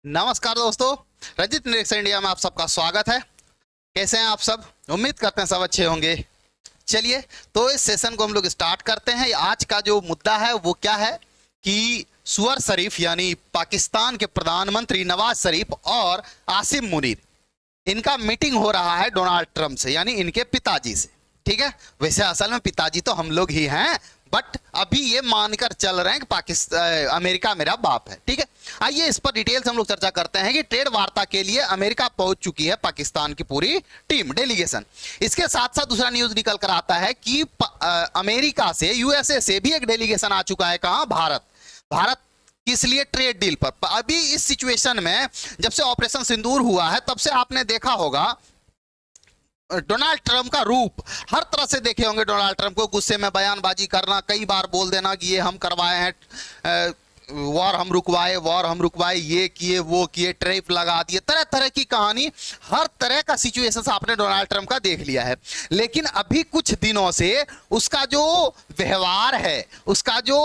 नमस्कार दोस्तों, रंजित निरीक्षण इंडिया में आप सबका स्वागत है। कैसे हैं आप सब? उम्मीद करते हैं सब अच्छे होंगे। चलिए, तो इस सेशन को हम लोग स्टार्ट करते हैं। आज का जो मुद्दा है वो क्या है कि सुअर शरीफ यानी पाकिस्तान के प्रधानमंत्री नवाज शरीफ और आसिम मुनीर, इनका मीटिंग हो रहा है डोनाल्ड ट्रंप से, यानी इनके पिताजी से। ठीक है, वैसे असल में पिताजी तो हम लोग ही हैं, बट अभी ये मानकर चल रहे हैं कि पाकिस्तान अमेरिका मेरा बाप है। ठीक है, आइए इस पर डिटेल से हम लोग चर्चा करते हैं कि ट्रेड वार्ता के लिए अमेरिका पहुंच चुकी है पाकिस्तान की पूरी टीम, डेलीगेशन। इसके साथ साथ दूसरा न्यूज निकल कर आता है कि अमेरिका से, यूएसए से भी एक डेलीगेशन आ चुका है। कहां? भारत। भारत किस लिए? ट्रेड डील पर। अभी इस सिचुएशन में जब से ऑपरेशन सिंदूर हुआ है तब से आपने देखा होगा डोनाल्ड ट्रंप का रूप हर तरह से देखे होंगे। डोनाल्ड ट्रंप को गुस्से में बयानबाजी करना, कई बार बोल देना कि ये हम करवाए हैं, वॉर हम रुकवाए, ये किए वो किए, टैरिफ लगा दिए, तरह तरह की कहानी, हर तरह का सिचुएशन आपने डोनाल्ड ट्रंप का देख लिया है। लेकिन अभी कुछ दिनों से उसका जो व्यवहार है, उसका जो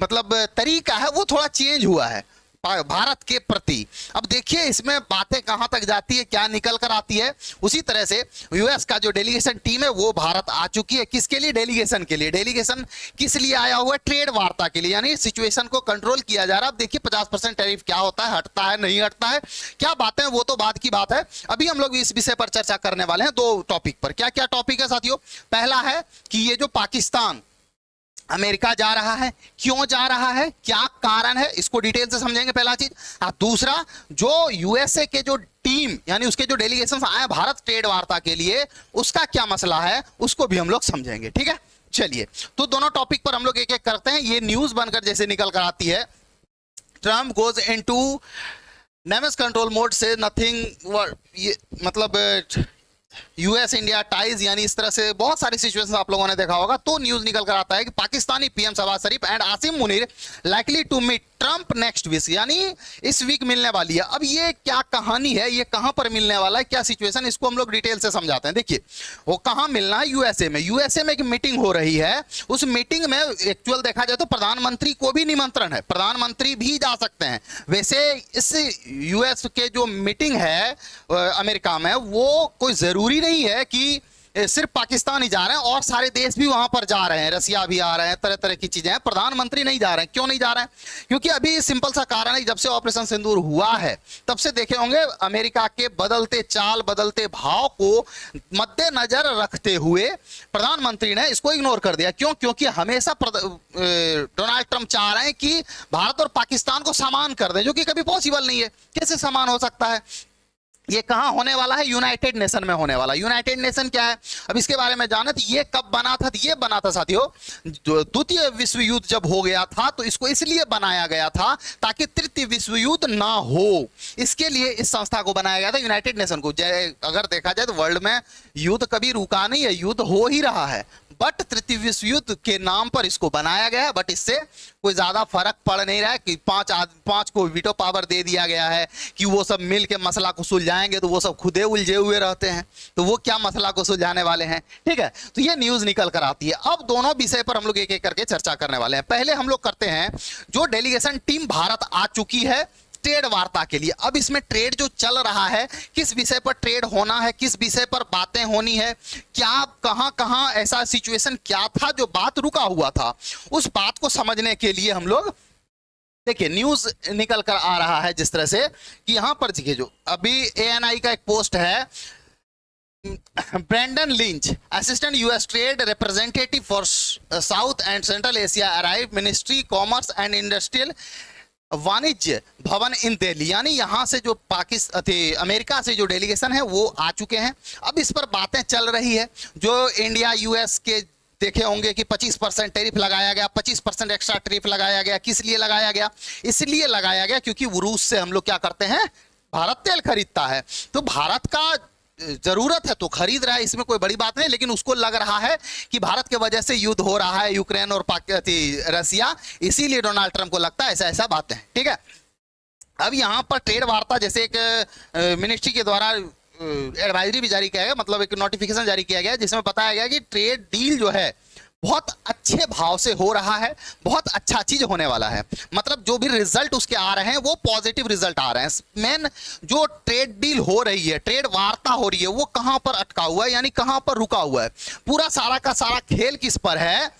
मतलब तरीका है, वो थोड़ा चेंज हुआ है भारत के प्रति। अब देखिए इसमें बातें कहां तक जाती है, क्या निकल कर आती है। उसी तरह से यूएस का जो डेलीगेशन टीम है वो भारत आ चुकी है। किसके लिए? डेलीगेशन के लिए। डेलीगेशन किस लिए आया हुआ है? ट्रेड वार्ता के लिए, यानी सिचुएशन को कंट्रोल किया जा रहा है। अब देखिए 50% टैरिफ क्या होता है, हटता है नहीं हटता है, क्या बातें, वो तो बाद की बात है। अभी हम लोग इस विषय पर चर्चा करने वाले हैं दो टॉपिक पर। क्या क्या टॉपिक है साथियों? पहला है कि ये जो पाकिस्तान अमेरिका जा रहा है, क्यों जा रहा है, क्या कारण है, इसको डिटेल से समझेंगे, पहला चीज। दूसरा, जो यूएसए के जो टीम यानी उसके जो डेलीगेशन आए भारत ट्रेड वार्ता के लिए, उसका क्या मसला है, उसको भी हम लोग समझेंगे। ठीक है, चलिए, तो दोनों टॉपिक पर हम लोग एक एक करते हैं। ये न्यूज बनकर जैसे निकल कर आती है, Trump goes into damage control mode से नथिंग, ये मतलब यूएस इंडिया टाइज, यानी इस तरह से बहुत सारी सिचुएशन आप लोगों ने देखा होगा। तो न्यूज निकल कर आता है कि Pakistani PM Shahbaz Sharif and Asim Munir likely to meet Trump next week, यानी इस वीक मिलने वाली है। अब ये क्या कहानी है, ये कहां पर मिलने वाला है, क्या सिचुएशन, इसको हम लोग डिटेल से समझाते हैं। देखिए, वो कहां मिलना है? यूएसए में। यूएसए में एक मीटिंग हो रही है। उस मीटिंग में एक्चुअल देखा जाए तो प्रधानमंत्री को भी निमंत्रण है, प्रधानमंत्री भी जा सकते हैं। वैसे इस यूएस के जो मीटिंग है अमेरिका में, वो कोई जरूरी नहीं है कि सिर्फ पाकिस्तान ही जा रहे हैं, और सारे देश भी वहां पर जा रहे हैं, रसिया भी आ रहे हैं, तरह तरह की चीजें हैं। प्रधानमंत्री नहीं जा रहे हैं। क्यों नहीं जा रहे हैं? क्योंकि अभी सिंपल सा कारण है, जब से ऑपरेशन सिंदूर हुआ है तब से देखे होंगे अमेरिका के बदलते चाल, बदलते भाव को मद्देनजर रखते हुए प्रधानमंत्री ने इसको इग्नोर कर दिया। क्यों? क्योंकि हमेशा डोनाल्ड ट्रंप चाह रहे हैं कि भारत और पाकिस्तान को समान कर दें, जो कि कभी पॉसिबल नहीं है। कैसे समान हो सकता है? ये कहां होने वाला है? यूनाइटेड नेशन में होने वाला। यूनाइटेड नेशन क्या है, अब इसके बारे में जाना। तो ये कब बना था? ये बना था साथियों, द्वितीय विश्व युद्ध जब हो गया था, तो इसको इसलिए बनाया गया था ताकि तृतीय विश्व युद्ध ना हो। इसके लिए इस संस्था को बनाया गया था, यूनाइटेड नेशन को। अगर देखा जाए तो वर्ल्ड में युद्ध कभी रुका नहीं है, युद्ध हो ही रहा है, बट तृतीय विश्व युद्ध के नाम पर इसको बनाया गया है। बट इससे कोई ज्यादा फर्क पड़ नहीं रहा है कि पांच को वीटो पावर दे दिया गया है कि वो सब मिल के मसला को सुलझाएंगे, तो वो सब खुदे उलझे हुए रहते हैं, तो वो क्या मसला को सुलझाने वाले हैं। ठीक है, तो ये न्यूज निकल कर आती है। अब दोनों विषय पर हम लोग एक एक करके चर्चा करने वाले हैं। पहले हम लोग करते हैं, जो डेलीगेशन टीम भारत आ चुकी है ट्रेड वार्ता के लिए। अब इसमें ट्रेड जो चल रहा है, किस विषय पर ट्रेड होना है, किस विषय पर बातें होनी है, क्या कहां कहां ऐसा सिचुएशन क्या था जो बात रुका हुआ था, उस बात को समझने के लिए हम लोग देखिए न्यूज निकल कर आ रहा है जिस तरह से कि यहां पर देखिए, जो अभी एएनआई का एक पोस्ट है, Brandon Lynch, assistant US trade representative for South and Central Asia, arrive ministry commerce and industrial Vanijya Bhawan इन दिल्ली, यानी यहां से जो पाकिस्तान अमेरिका से जो डेलीगेशन है वो आ चुके हैं। अब इस पर बातें चल रही है, जो इंडिया यूएस के देखे होंगे कि 25% टैरिफ लगाया गया, 25% एक्स्ट्रा टैरिफ लगाया गया। किस लिए लगाया गया? इसलिए लगाया गया क्योंकि रूस से हम लोग क्या करते हैं, भारत तेल खरीदता है, तो भारत का जरूरत है तो खरीद रहा है, इसमें कोई बड़ी बात नहीं। लेकिन उसको लग रहा है कि भारत के वजह से युद्ध हो रहा है यूक्रेन और रसिया, इसीलिए डोनाल्ड ट्रंप को लगता है ऐसा ऐसा बातें। ठीक है, अब यहां पर ट्रेड वार्ता जैसे एक मिनिस्ट्री के द्वारा एडवाइजरी भी जारी किया गया, मतलब एक नोटिफिकेशन जारी किया गया जिसमें बताया गया कि ट्रेड डील जो है बहुत अच्छे भाव से हो रहा है, बहुत अच्छा चीज होने वाला है। मतलब जो भी रिजल्ट उसके आ रहे हैं वो पॉजिटिव रिजल्ट आ रहे हैं। मेन जो ट्रेड डील हो रही है, ट्रेड वार्ता हो रही है, वो कहां पर अटका हुआ है, यानी कहां पर रुका हुआ है। पूरा सारा का सारा खेल किस पर है?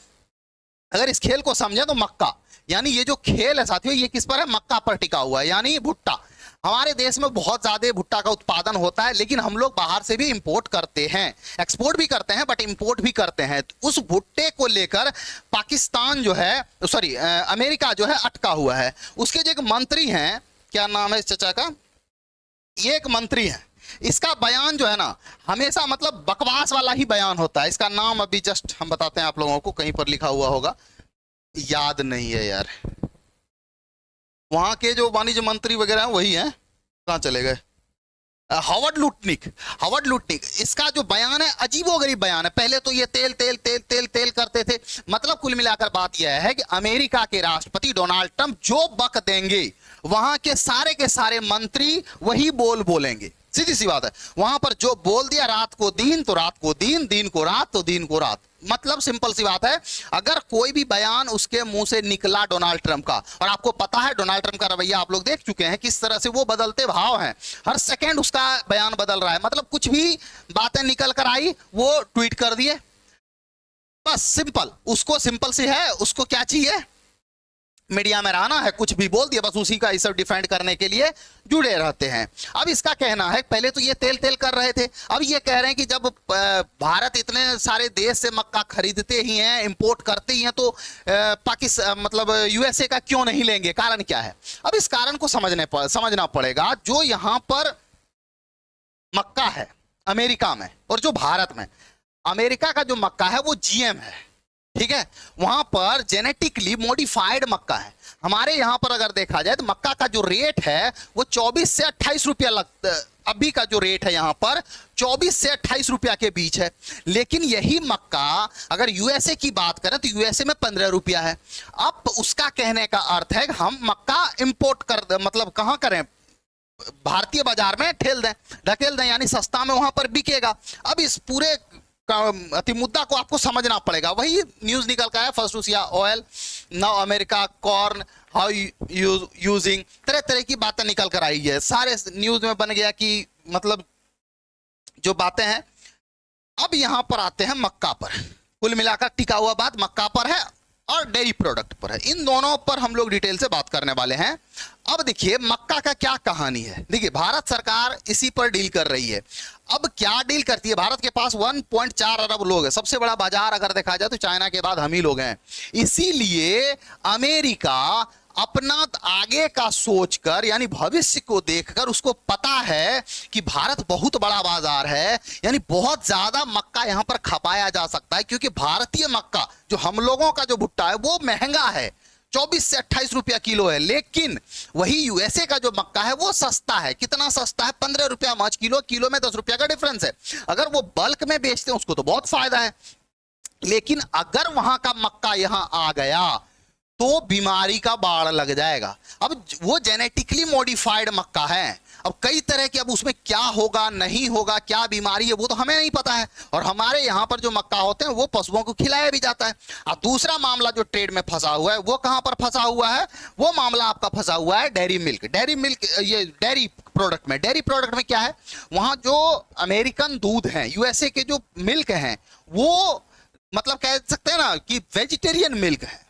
अगर इस खेल को समझे तो मक्का, यानी ये जो खेल है साथियों, ये किस पर है? मक्का पर टिका हुआ है, यानी भुट्टा। हमारे देश में बहुत ज्यादा भुट्टा का उत्पादन होता है, लेकिन हम लोग बाहर से भी इंपोर्ट करते हैं, एक्सपोर्ट भी करते हैं, बट इंपोर्ट भी करते हैं। तो उस भुट्टे को लेकर पाकिस्तान जो है, सॉरी अमेरिका जो है अटका हुआ है। उसके जो एक मंत्री हैं, क्या नाम है इस चचा का? ये एक मंत्री है, इसका बयान जो है ना हमेशा मतलब बकवास वाला ही बयान होता है। इसका नाम अभी जस्ट हम बताते हैं आप लोगों को, कहीं पर लिखा हुआ होगा, याद नहीं है यार। वहां के जो वाणिज्य मंत्री वगैरह हैं वही हैं, कहां चले गए? Howard Lutnick. हावर्ड लुटनिक, इसका जो बयान है अजीबोगरीब बयान है। पहले तो ये तेल तेल तेल तेल तेल करते थे। मतलब कुल मिलाकर बात यह है कि अमेरिका के राष्ट्रपति डोनाल्ड ट्रंप जो बक देंगे, वहां के सारे मंत्री वही बोल बोलेंगे। सीधी सी बात है, वहां पर जो बोल दिया, रात को दिन तो रात को दिन, दिन को रात तो दिन को रात। मतलब सिंपल सी बात है, अगर कोई भी बयान उसके मुंह से निकला डोनाल्ड ट्रंप का, और आपको पता है डोनाल्ड ट्रंप का रवैया आप लोग देख चुके हैं, किस तरह से वो बदलते भाव हैं, हर सेकंड उसका बयान बदल रहा है। मतलब कुछ भी बातें निकल कर आई वो ट्वीट कर दिए, बस सिंपल। उसको सिंपल सी है, उसको क्या चाहिए? मीडिया में रहना है, कुछ भी बोल दिया, बस उसी का सब डिफेंड करने के लिए जुड़े रहते हैं। अब इसका कहना है, पहले तो ये तेल तेल कर रहे थे, अब ये कह रहे हैं कि जब भारत इतने सारे देश से मक्का खरीदते ही हैं, इंपोर्ट करते ही हैं, तो पाकिस्तान मतलब यूएसए का क्यों नहीं लेंगे? कारण क्या है? अब इस कारण को समझना पड़ेगा। जो यहां पर मक्का है अमेरिका में और जो भारत में, अमेरिका का जो मक्का है वो जीएम है, ठीक है, वहां पर जेनेटिकली मॉडिफाइड मक्का है। हमारे यहां पर अगर देखा जाए तो मक्का का जो रेट है वो 24 से 28 रुपया लगता है। अभी का जो रेट है यहां पर 24 से 28 रुपया के बीच है। लेकिन यही मक्का अगर यूएसए की बात करें तो यूएसए में 15 रुपया है। अब उसका कहने का अर्थ है कि हम मक्का इंपोर्ट कर, मतलब कहां करें? भारतीय बाजार में ठेल दें, ढकेल दें, यानी सस्ता में वहां पर बिकेगा। अब इस पूरे अति मुद्दा को आपको समझना पड़ेगा। वही न्यूज निकल का है, first Russia oil, now America corn, how using, तरह तरह की बातें निकल कर आई है। सारे न्यूज में बन गया कि मतलब जो बातें हैं। अब यहां पर आते हैं मक्का पर। कुल मिलाकर टिका हुआ बात मक्का पर है और डेयरी प्रोडक्ट पर है। इन दोनों पर हम लोग डिटेल से बात करने वाले हैं। अब देखिए मक्का का क्या कहानी है। देखिए भारत सरकार इसी पर डील कर रही है। अब क्या डील करती है? भारत के पास 1.4 अरब लोग हैं। सबसे बड़ा बाजार अगर देखा जाए तो चाइना के बाद हम ही लोग हैं। इसीलिए अमेरिका अपना आगे का सोचकर, यानी भविष्य को देखकर, उसको पता है कि भारत बहुत बड़ा बाजार है, यानी बहुत ज्यादा मक्का यहां पर खपाया जा सकता है। क्योंकि भारतीय मक्का जो हम लोगों का जो भुट्टा है वो महंगा है, 24 से 28 रुपया किलो है। लेकिन वही यूएसए का जो मक्का है वो सस्ता है। कितना सस्ता है? 15 रुपया माच किलो, किलो में 10 रुपया का डिफरेंस है। अगर वो बल्क में बेचते हैं उसको तो बहुत फायदा है। लेकिन अगर वहां का मक्का यहां आ गया तो बीमारी का बाढ़ लग जाएगा। अब वो जेनेटिकली मॉडिफाइड मक्का है, अब कई तरह की, अब उसमें क्या होगा नहीं होगा, क्या बीमारी है वो तो हमें नहीं पता है। और हमारे यहां पर जो मक्का होते हैं वो पशुओं को खिलाया भी जाता है। और दूसरा मामला जो ट्रेड में फंसा हुआ है वो कहां पर फंसा हुआ है? वो मामला आपका फंसा हुआ है डेयरी मिल्क। डेयरी मिल्क, ये डेयरी प्रोडक्ट में। डेयरी प्रोडक्ट में क्या है? वहां जो अमेरिकन दूध है, यूएसए के जो मिल्क हैं, वो मतलब कह सकते हैं ना कि वेजिटेरियन मिल्क है,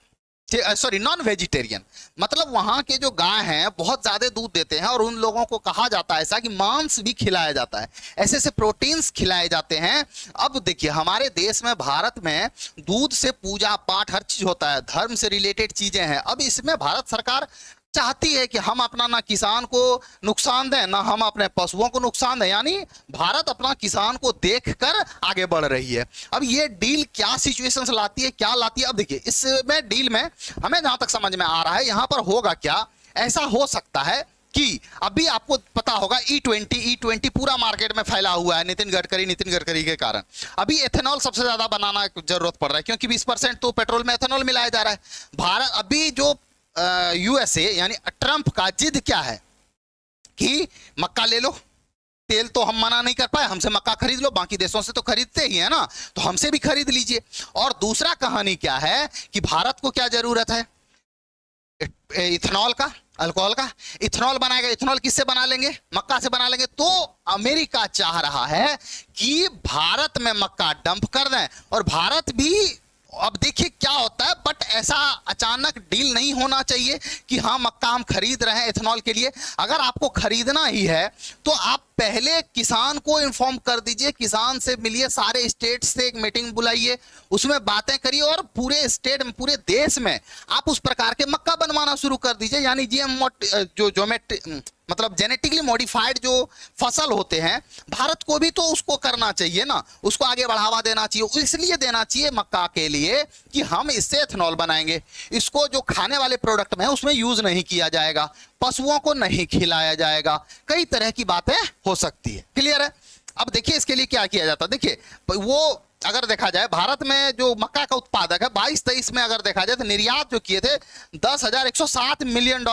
सॉरी नॉन वेजिटेरियन। मतलब वहां के जो गाय हैं बहुत ज्यादा दूध देते हैं और उन लोगों को कहा जाता है ऐसा कि मांस भी खिलाया जाता है, ऐसे ऐसे प्रोटीन्स खिलाए जाते हैं। अब देखिए हमारे देश में, भारत में दूध से पूजा पाठ हर चीज होता है, धर्म से रिलेटेड चीजें हैं। अब इसमें भारत सरकार चाहती है कि हम अपना ना किसान को नुकसान दें, ना हम अपने पशुओं को नुकसान दें, यानी भारत अपना किसान को देखकर आगे बढ़ रही है। अब ये डील क्या सिचुएशंस लाती है, क्या लाती है? अब देखिए इसमें डील में हमें जहां तक समझ में आ रहा है, यहां पर होगा क्या, ऐसा हो सकता है कि अभी आपको पता होगा E20 पूरा मार्केट में फैला हुआ है नितिन गडकरी के कारण। अभी एथेनॉल सबसे ज्यादा बनाना जरूरत पड़ रहा है, क्योंकि 20% तो पेट्रोल में एथेनॉल मिलाया जा रहा है। भारत अभी जो यूएसए यानी ट्रंप का जिद क्या है कि मक्का ले लो, तेल तो हम मना नहीं कर पाए, हमसे मक्का खरीद लो, बाकी देशों से तो खरीदते ही है ना, तो हमसे भी खरीद लीजिए। और दूसरा कहानी क्या है कि भारत को क्या जरूरत है, इथेनॉल का, अल्कोहल का। इथेनॉल बनाएगा, इथेनॉल किससे बना लेंगे, मक्का से बना लेंगे। तो अमेरिका चाह रहा है कि भारत में मक्का डंप कर दें, और भारत भी, अब देखिए क्या होता है, बट ऐसा अचानक डील नहीं होना चाहिए कि हाँ मक्का हम खरीद रहे हैं इथेनॉल के लिए। अगर आपको खरीदना ही है तो आप पहले किसान को इन्फॉर्म कर दीजिए, किसान से मिलिए, सारे स्टेट से एक मीटिंग बुलाइए, उसमें बातें करिए, और पूरे स्टेट में, पूरे देश में आप उस प्रकार के मक्का बनवाना शुरू कर दीजिए। यानी जो मतलब जेनेटिकली मॉडिफाइड जो फसल होते हैं, भारत को भी तो उसको करना चाहिए ना, उसको आगे बढ़ावा देना चाहिए। इसलिए देना चाहिए मक्का के लिए कि हम इससे एथेनॉल बनाएंगे, इसको जो खाने वाले प्रोडक्ट में है उसमें यूज नहीं किया जाएगा, पशुओं को नहीं खिलाया जाएगा, कई तरह की बातें हो सकती है। क्लियर है? अब देखिए इसके लिए क्या किया जाता है। देखिए वो अगर देखा जाए, भारत में जो मक्का का उत्पादक है 22-23 में अगर देखा जाए तो निर्यात जो किए थे $10,107 मिलियन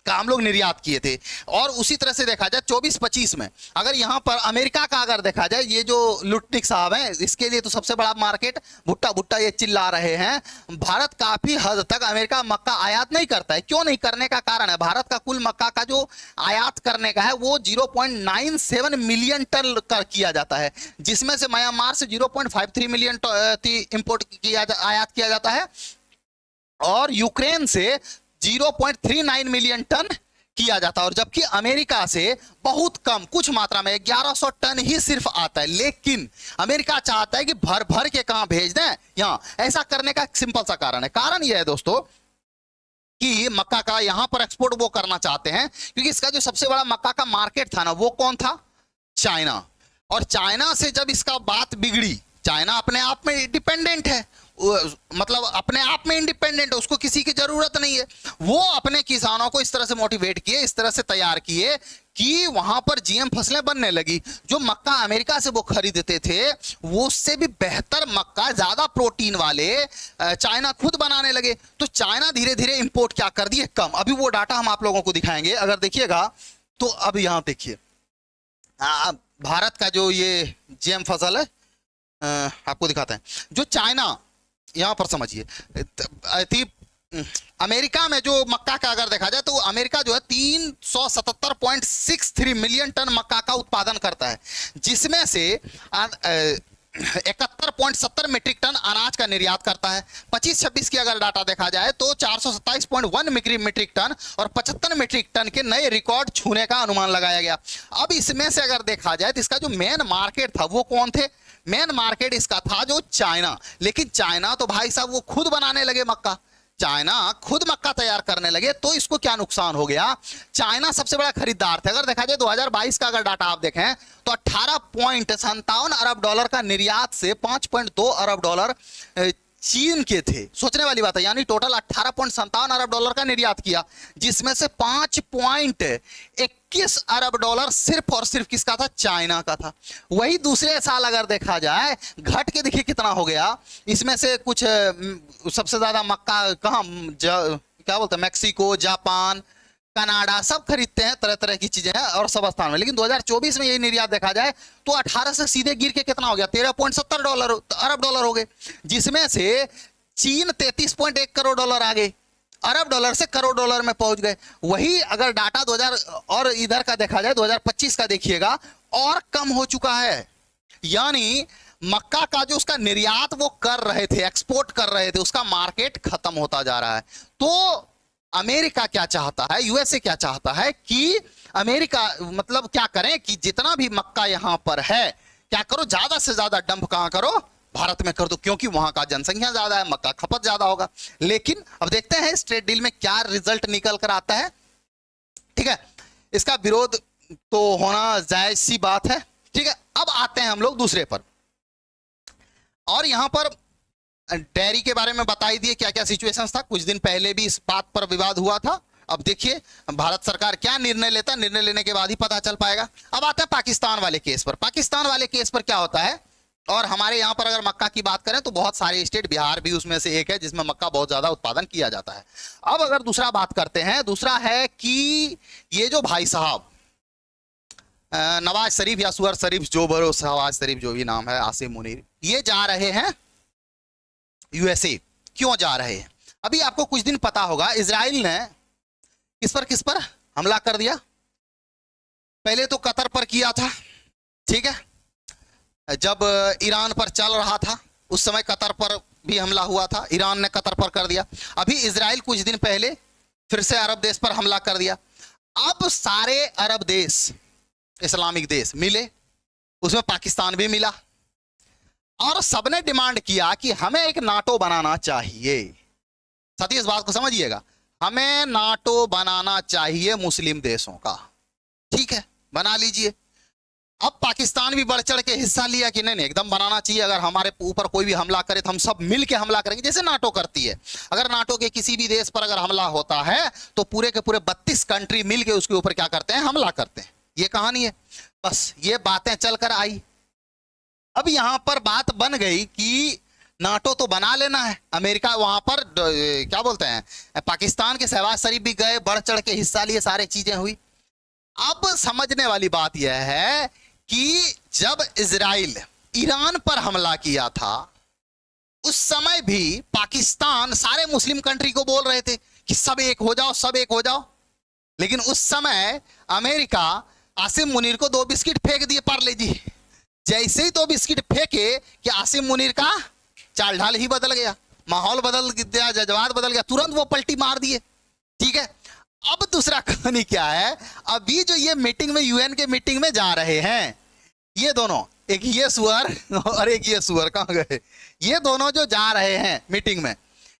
का हम लोग निर्यात किए थे। और उसी तरह से देखा जाए 24-25 में अगर यहां पर अमेरिका का अगर देखा जाए, ये जो लुटनिक साहब हैं, इसके लिए तो सबसे बड़ा मार्केट, भुट्टा भुट्टा ये चिल्ला रहे हैं, भारत काफी हद तक अमेरिका मक्का आयात नहीं करता है। क्यों नहीं करने का कारण है, भारत का कुल मक्का का जो आयात करने का है वो 0.97 मिलियन टन किया जाता है, जिसमें से म्यांमार से 0.53 मिलियन इंपोर्ट किया, आयात किया जाता है, और यूक्रेन से 0.39 मिलियन टन किया जाता है। और जबकि अमेरिका से बहुत कम, कुछ मात्रा में 1100 टन ही सिर्फ आता है। लेकिन अमेरिका चाहता है कि भर भर के कहां भेज दें यहां। ऐसा करने का एक सिंपल सा कारण है, कारण यह है दोस्तों कि मक्का का यहां पर एक्सपोर्ट वो करना चाहते हैं क्योंकि इसका जो सबसे बड़ा मक्का का मार्केट था ना, वो कौन था, चाइना। और चाइना से जब इसका बात बिगड़ी, चाइना अपने आप में डिपेंडेंट है, मतलब अपने आप में इंडिपेंडेंट है, उसको किसी की जरूरत नहीं है। वो अपने किसानों को इस तरह से मोटिवेट किए, इस तरह से तैयार किए कि वहां पर जीएम फसलें बनने लगी। जो मक्का अमेरिका से वो खरीदते थे वो उससे भी बेहतर मक्का, ज्यादा प्रोटीन वाले चाइना खुद बनाने लगे। तो चाइना धीरे धीरे इंपोर्ट क्या कर दिए, कम। अभी वो डाटा हम आप लोगों को दिखाएंगे, अगर देखिएगा तो। अब यहां देखिए भारत का जो ये जीएम फसल है, आपको दिखाते हैं। जो चाइना, यहां पर समझिए, अमेरिका में जो मक्का का अगर देखा जाए तो अमेरिका जो है 377.63 मिलियन टन मक्का का उत्पादन करता है, जिसमें से 71.70 मीट्रिक टन अनाज का निर्यात करता है। 25-26 की अगर डाटा देखा जाए तो 427.1 मीट्रिक टन और 75 मीट्रिक टन के नए रिकॉर्ड छूने का अनुमान लगाया गया। अब इसमें से अगर देखा जाए तो इसका जो मेन मार्केट था वो कौन थे, मेन मार्केट इसका था जो चाइना। लेकिन चाइना तो भाई साहब वो खुद बनाने लगे मक्का, चाइना खुद मक्का तैयार करने लगे, तो इसको क्या नुकसान हो गया, चाइना सबसे बड़ा खरीदार थे। अगर देखा जाए 2022 का अगर डाटा आप देखें तो $18.57 अरब का निर्यात से $5.2 अरब चीन के थे। सोचने वाली बात है, यानी टोटल $18.57 अरब का निर्यात किया, जिसमें से $5.21 अरब सिर्फ और सिर्फ किसका था, चाइना का था। वही दूसरे साल अगर देखा जाए घट के देखिए कितना हो गया, इसमें से कुछ सबसे ज्यादा मक्का कहां, क्या बोलते हैं, मैक्सिको, जापान, कनाडा सब खरीदते हैं, तरह तरह की चीजें हैं और सब स्थान में। लेकिन 2024 में यही निर्यात देखा जाए तो 18 से सीधे गिर के कितना हो गया, $13.70 अरब हो गए, जिसमें से चीन $33.1 करोड़ आ गए, अरब से करोड़ डॉलर में पहुंच गए। वही अगर डाटा 2000 और इधर का देखा जाए 2025 का देखिएगा और कम हो चुका है। यानी मक्का का जो उसका निर्यात वो कर रहे थे, एक्सपोर्ट कर रहे थे, उसका मार्केट खत्म होता जा रहा है। तो अमेरिका क्या चाहता है, यूएसए क्या चाहता है कि अमेरिका मतलब क्या करें कि जितना भी मक्का यहां पर है क्या करो, ज्यादा से ज्यादा डंप कहां करो, भारत में कर दो, क्योंकि वहां का जनसंख्या ज्यादा है, मक्का खपत ज्यादा होगा। लेकिन अब देखते हैं इस ट्रेड डील में क्या रिजल्ट निकल कर आता है। ठीक है, इसका विरोध तो होना जायज सी बात है। ठीक है, अब आते हैं हम लोग दूसरे पर, और यहां पर डेयरी के बारे में बता ही दिए क्या क्या सिचुएशन था। कुछ दिन पहले भी इस बात पर विवाद हुआ था। अब देखिए भारत सरकार क्या निर्णय लेता है, निर्णय लेने के बाद ही पता चल पाएगा। अब आते हैं पाकिस्तान वाले केस पर। पाकिस्तान वाले केस पर क्या होता है, और हमारे यहां पर अगर मक्का की बात करें तो बहुत सारे स्टेट, बिहार भी उसमें से एक है जिसमें मक्का बहुत ज्यादा उत्पादन किया जाता है। अब अगर दूसरा बात करते हैं, दूसरा है कि ये जो भाई साहब नवाज शरीफ या सुअर शरीफ, जो बरो शहबाज शरीफ जो भी नाम है, आसिम मुनीर, ये जा रहे हैं यूएसए। क्यों जा रहे हैं? अभी आपको कुछ दिन पता होगा, इजराइल ने किस पर हमला कर दिया। पहले तो कतर पर किया था, ठीक है, जब ईरान पर चल रहा था उस समय कतर पर भी हमला हुआ था, ईरान ने कतर पर कर दिया। अभी इजराइल कुछ दिन पहले फिर से अरब देश पर हमला कर दिया। अब सारे अरब देश, इस्लामिक देश मिले, उसमें पाकिस्तान भी मिला, और सबने डिमांड किया कि हमें एक नाटो बनाना चाहिए। साथियों, इस बात को समझिएगा, हमें नाटो बनाना चाहिए मुस्लिम देशों का। ठीक है, बना लीजिए। अब पाकिस्तान भी बढ़ चढ़ के हिस्सा लिया कि नहीं नहीं, एकदम बनाना चाहिए, अगर हमारे ऊपर कोई भी हमला करे तो हम सब मिल के हमला करेंगे, जैसे नाटो करती है। अगर नाटो के किसी भी देश पर अगर हमला होता है तो पूरे के पूरे 32 कंट्री मिल के उसके ऊपर क्या करते हैं, हमला करते हैं। ये कहानी है। बस ये बातें चलकर आई। अब यहां पर बात बन गई कि नाटो तो बना लेना है। अमेरिका वहां पर क्या बोलते हैं, पाकिस्तान के शहबाज शरीफ भी गए, बढ़ चढ़ के हिस्सा लिए, सारी चीजें हुई। अब समझने वाली बात यह है कि जब इजराइल ईरान पर हमला किया था उस समय भी पाकिस्तान सारे मुस्लिम कंट्री को बोल रहे थे कि सब एक हो जाओ, सब एक हो जाओ। लेकिन उस समय अमेरिका आसिम मुनीर को 2 बिस्किट फेंक दिए, पार्ले जी। जैसे ही 2 बिस्किट फेंके कि आसिम मुनीर का चाल ढाल ही बदल गया, माहौल बदल गया, जज्बात बदल गया, तुरंत वो पलटी मार दिए। ठीक है, अब दूसरा कहानी क्या है, अभी जो ये मीटिंग में, यूएन के मीटिंग में जा रहे हैं ये दोनों, एक ये सुअर और एक ये सुअर, कहां गए? ये दोनों जो जा रहे हैं मीटिंग में,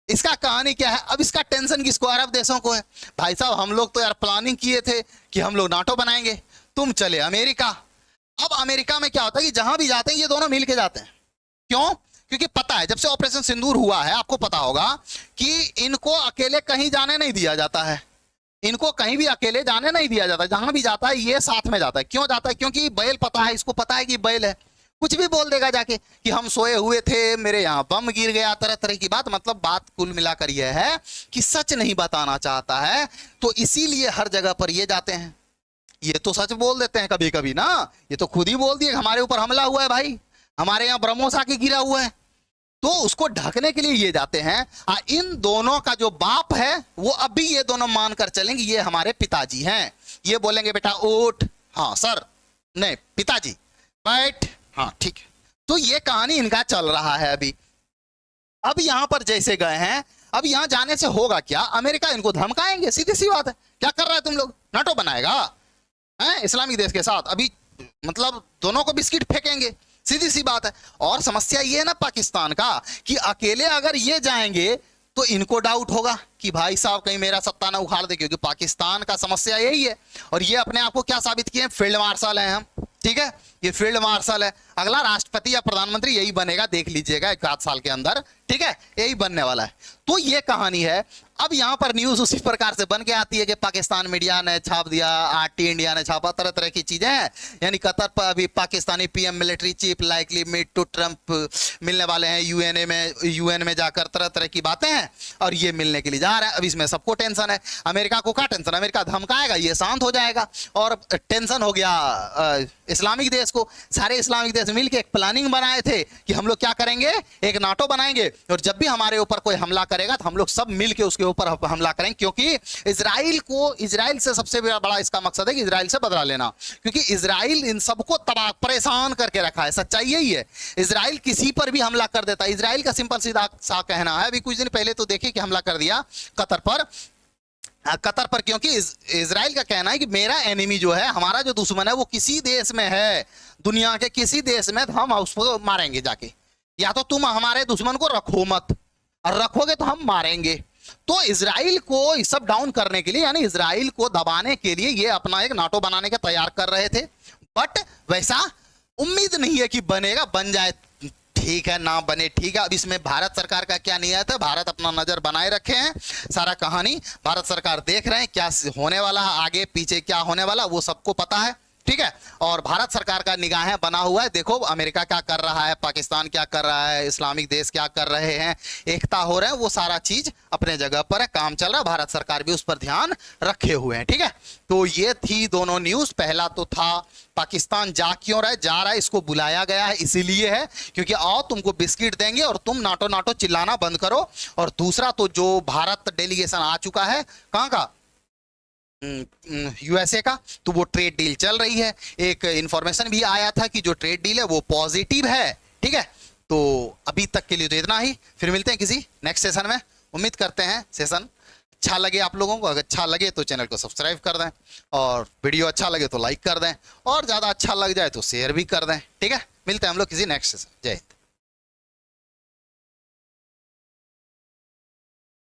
इसका कहानी क्या है? अब इसका टेंशन किसको? अरब देशों को है। भाई साहब, हम लोग तो यार प्लानिंग किए थे कि हम लोग नाटो बनाएंगे, तुम चले अमेरिका। अब अमेरिका में क्या होता है कि जहां भी जाते हैं ये दोनों मिलके जाते हैं। क्यों? क्योंकि पता है, जब से ऑपरेशन सिंदूर हुआ है, आपको पता होगा कि इनको अकेले कहीं जाने नहीं दिया जाता है। इनको कहीं भी अकेले जाने नहीं दिया जाता, जहां भी जाता है ये साथ में जाता है। क्यों जाता है? क्योंकि बैल पता है, इसको पता है कि बैल है, कुछ भी बोल देगा जाके कि हम सोए हुए थे, मेरे यहाँ बम गिर गया, तरह तरह की बात। मतलब बात कुल मिलाकर यह है कि सच नहीं बताना चाहता है, तो इसीलिए हर जगह पर ये जाते हैं। ये तो सच बोल देते हैं कभी कभी ना, ये तो खुद ही बोल दिए हमारे ऊपर हमला हुआ है भाई, हमारे यहाँ ब्रह्मोस आके गिरा हुआ है, तो उसको ढकने के लिए ये जाते हैं। इन दोनों का जो बाप है वो अभी ये दोनों मानकर चलेंगे ये हमारे पिताजी हैं। ये बोलेंगे बेटा उठ, हाँ सर, नहीं पिताजी बैठ, हाँ ठीक है। तो ये कहानी इनका चल रहा है अभी। अब यहां पर जैसे गए हैं, अब यहां जाने से होगा क्या? अमेरिका इनको धमकाएंगे, सीधी सी बात है। क्या कर रहा है तुम लोग? नाटो बनाएगा है इस्लामिक देश के साथ, अभी मतलब दोनों को बिस्किट फेंकेंगे, सीधी सी बात है। और समस्या ये है ना पाकिस्तान का कि अकेले अगर ये जाएंगे तो इनको डाउट होगा कि भाई साहब कहीं मेरा सत्ता ना उखाड़ दे, क्योंकि पाकिस्तान का समस्या यही है। और ये अपने आप को क्या साबित किए? फील्ड मार्शल हैं हम, ठीक है, ये फील्ड मार्शल है। अगला राष्ट्रपति या प्रधानमंत्री यही बनेगा, देख लीजिएगा 1 साल के अंदर, ठीक है, यही बनने वाला है। तो ये कहानी है। अब यहां पर न्यूज उसी प्रकार से बन के आती है कि पाकिस्तान मीडिया ने छाप दिया, आरटी इंडिया ने छापा, तरह तरह की चीजें हैं। यानी कतर पर अभी Pakistani PM military chief likely meet to Trump मिलने वाले हैं यूएन में जाकर, तरह तरह की बातें हैं, और ये मिलने के लिए जा रहा है। अब इसमें सबको टेंशन है। अमेरिका को क्या टेंशन? अमेरिका धमकाएगा, ये शांत हो जाएगा। और टेंशन हो गया इस्लामिक देश को। सारे इस्लामिक देश मिलकर एक प्लानिंग बनाए थे कि हम लोग क्या करेंगे, एक नाटो बनाएंगे, और जब भी हमारे ऊपर कोई हमला करेगा तो हम लोग सब मिलकर उसके ऊपर हमला करेंगे। क्योंकि इजराइल से सबसे बड़ा इसका मकसद है कि इजराइल से बदला लेना, क्योंकि इजराइल इन सबको तबाह परेशान करके रखा है। सच्चाई यही है, इजराइल किसी पर भी हमला कर देता है। इजराइल का सिंपल सीधा सा कहना है, अभी कुछ दिन पहले तो देखिए कि हमला कर दिया कतर पर, क्योंकि इजराइल का कहना है कि मेरा एनिमी जो है, हमारा जो दुश्मन है, वो किसी देश में है, दुनिया के किसी देश में, तो हम उसको मारेंगे जाके। या तो तुम हमारे दुश्मन को रखो मत, और रखोगे तो हम मारेंगे। तो इजराइल को सब डाउन करने के लिए, यानी इजराइल को दबाने के लिए ये अपना एक नाटो बनाने का तैयार कर रहे थे। बट वैसा उम्मीद नहीं है कि बनेगा। बन जाए ठीक है, ना बने ठीक है। अब इसमें भारत सरकार का क्या नियत है? भारत अपना नजर बनाए रखे हैं, सारा कहानी भारत सरकार देख रहे हैं, क्या होने वाला है आगे पीछे, क्या होने वाला वो सबको पता है, ठीक है। और भारत सरकार का निगाहें बना हुआ है, देखो अमेरिका क्या कर रहा है, पाकिस्तान क्या कर रहा है, इस्लामिक देश क्या कर रहे हैं, एकता हो रहे हैं, वो सारा चीज अपने जगह पर है, काम चल रहा है, भारत सरकार भी उस पर ध्यान रखे हुए हैं, ठीक है। तो ये थी दोनों न्यूज। पहला तो था पाकिस्तान जा क्यों रहा है, जा रहा है, इसको बुलाया गया है इसीलिए है क्योंकि आओ तुमको बिस्किट देंगे और तुम नाटो नाटो चिल्लाना बंद करो। और दूसरा तो जो भारत डेलीगेशन आ चुका है, कहाँ का, यूएसए का, तो वो ट्रेड डील चल रही है। एक इंफॉर्मेशन भी आया था कि जो ट्रेड डील है वो पॉजिटिव है, ठीक है। तो अभी तक के लिए तो इतना ही, फिर मिलते हैं किसी नेक्स्ट सेशन में। उम्मीद करते हैं सेशन अच्छा लगे आप लोगों को। अगर अच्छा लगे तो चैनल को सब्सक्राइब कर दें, और वीडियो अच्छा लगे तो लाइक कर दें, और ज़्यादा अच्छा लग जाए तो शेयर भी कर दें, ठीक है। मिलते हैं हम लोग किसी नेक्स्ट सेशन। जय हिंद।